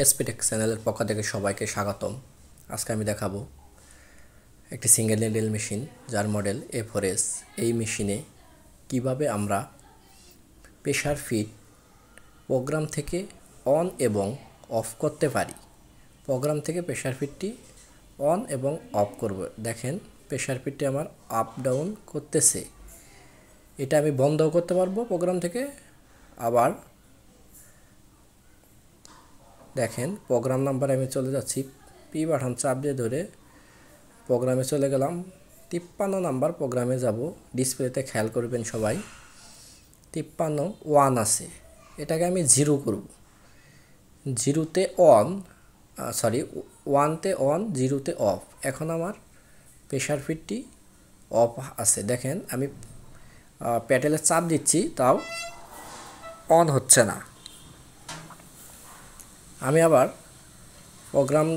এসপিটেক চ্যানেলের পক্ষ থেকে সবাইকে স্বাগতম। আজকে আমি দেখাবো একটি সিঙ্গেল নিডল মেশিন যার মডেল A4S। এই মেশিনে কিভাবে আমরা প্রেসার ফিট প্রোগ্রাম থেকে অন এবং অফ করতে পারি। প্রোগ্রাম থেকে প্রেসার ফিটটি অন এবং অফ করব। দেখেন প্রেসার ফিটটি আমার আপ ডাউন করতেছে। এটা আমি বন্ধও করতে পারবো প্রোগ্রাম থেকে। আবার দেখেন প্রোগ্রাম নাম্বার আমি চলে যাচ্ছি, পি বাটন চাপ দিয়ে ধরে প্রোগ্রামে চলে গেলাম। 53 নাম্বার প্রোগ্রামে যাব। ডিসপ্লেতে খেয়াল করবেন সবাই 53 আছে। এটাকে আমি 0 করব। 0তে অন, সরি 1তে অন, 0তে অফ। এখন আমার প্রেসার ফিটটি অফ আছে। দেখেন আমি প্যাডেলে চাপ দিচ্ছি, তাও অন হচ্ছে না। আমি আবার প্রোগ্রামে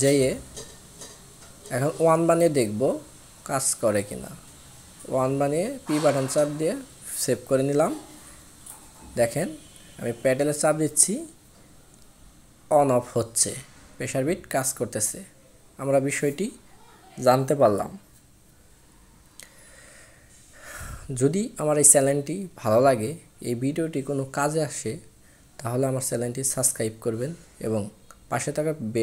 যেয়ে এখন 1 বানিয়ে দেখব কাজ করে কিনা। 1 বানিয়ে পি বাটন চাপ দিয়ে সেভ করে নিলাম। দেখেন আমি প্যাডেলে চাপ দিচ্ছি, অন অফ হচ্ছে, প্রেসার ফিট কাজ করতেছে। আমরা বিষয়টি জানতে পারলাম। যদি আমার এই চ্যানেলটি ভালো লাগে, এই ভিডিওটি কোনো কাজে আসে, তাহলে আমার চ্যানেলটি সাবস্ক্রাইব করবেন এবং পাশে থাকা বেল